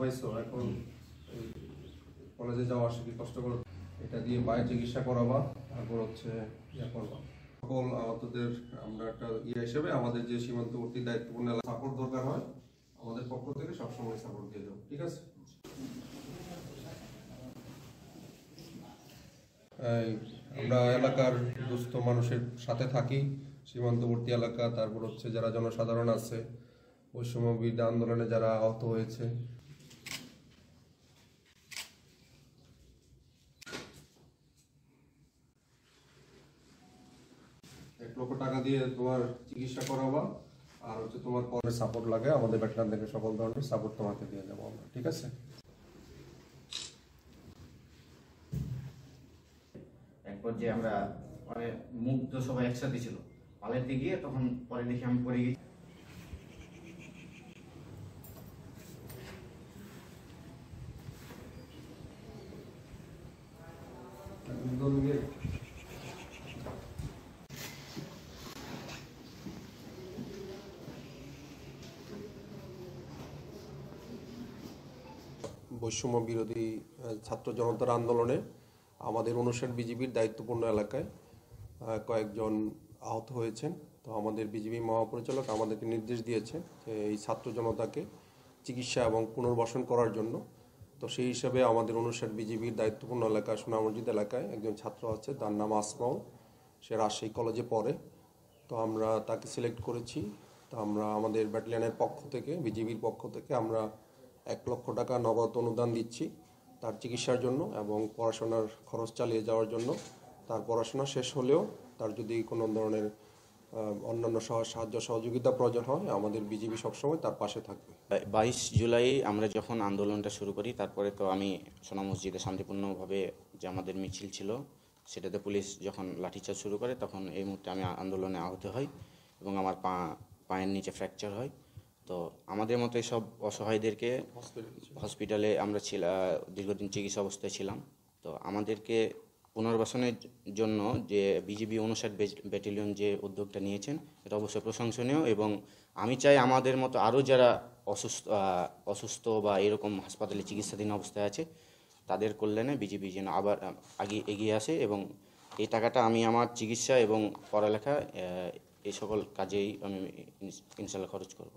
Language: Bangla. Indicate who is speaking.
Speaker 1: পাইছো, এখন কলেজে যাওয়া আসা কি কষ্ট করো, এটা দিয়ে পায়ে চিকিৎসা করাবা, তারপর হচ্ছে ইয়া করবা। সকল আহতদের আমরা একটা হিসেবে আমাদের যে সীমান্তবর্তী দায়িত্বপূর্ণ সাপোর্ট দরকার হয়, আমাদের পক্ষ থেকে সবসময় সাপোর্ট দিয়ে যাবো, ঠিক আছে? আমরা এলাকার দুস্থ মানুষের সাথে থাকি, সীমান্তবর্তী এলাকা, তারপর হচ্ছে যারা জনসাধারণ আছে, বৈষম্য বিরোধী আন্দোলনে যারা আহত হয়েছে। টাকা দিয়ে তোমার চিকিৎসা করাবা, আর হচ্ছে তোমার পরে সাপোর্ট লাগে আমাদের ব্যাটালিয়ন থেকে সকল ধরনের সাপোর্ট তোমাকে দিয়ে যাবো আমরা, ঠিক আছে?
Speaker 2: একবার যে আমরা পরে মুগ্ধ সবাই একসাথে ছিল, পালাইতে গিয়ে তখন পরে দেখি আমি পড়ে গেছি।
Speaker 1: বৈষম্য বিরোধী ছাত্র জনতার আন্দোলনে আমাদের 59 বিজিবির দায়িত্বপূর্ণ এলাকায় কয়েকজন আহত হয়েছেন। তো আমাদের বিজিবি মহাপরিচালক আমাদেরকে নির্দেশ দিয়েছে যে এই ছাত্র জনতাকে চিকিৎসা এবং পুনর্বাসন করার জন্য। তো সেই হিসাবে আমাদের 59 বিজিবির দায়িত্বপূর্ণ এলাকা সোনা মসজিদ এলাকায় একজন ছাত্র আছে, তার নাম আসমাউল, সে রাজশাহী কলেজে পড়ে। তো আমরা তাকে সিলেক্ট করেছি। তো আমরা আমাদের ব্যাটালিয়নের পক্ষ থেকে, বিজিবির পক্ষ থেকে আমরা 1 লক্ষ টাকা নগদ অনুদান দিচ্ছি তার চিকিৎসার জন্য এবং পড়াশোনার খরচ চালিয়ে যাওয়ার জন্য। তার পড়াশোনা শেষ হলেও তার যদি কোনো ধরনের অন্যান্য সাহায্য সহযোগিতা প্রয়োজন হয়, আমাদের বিজিবি সবসময় তার পাশে থাকবে।
Speaker 2: 22 জুলাই আমরা যখন আন্দোলনটা শুরু করি, তারপরে তো আমি সোনা মসজিদে শান্তিপূর্ণভাবে যে আমাদের মিছিল ছিল সেটাতে পুলিশ যখন লাঠিচার্জ শুরু করে, তখন এই মুহূর্তে আমি আন্দোলনে আহত হই এবং আমার পায়ের নিচে ফ্র্যাকচার হয়। তো আমাদের মতো এইসব অসহায়দেরকে হসপিটালে আমরা দীর্ঘদিন চিকিৎসা অবস্থায় ছিলাম। তো আমাদেরকে পুনর্বাসনের জন্য যে বিজিবি 59 ব্যাটালিয়ন যে উদ্যোগটা নিয়েছেন, এটা অবশ্যই প্রশংসনীয় এবং আমি চাই আমাদের মতো আরও যারা অসুস্থ বা এরকম হাসপাতালে চিকিৎসাধীন অবস্থায় আছে, তাদের কল্যাণে বিজিবি যেন আবার আগে এগিয়ে আসে এবং এই টাকাটা আমি আমার চিকিৎসা এবং পড়ালেখা এই সকল কাজেই আমি ইনশাল্লাহ খরচ করব।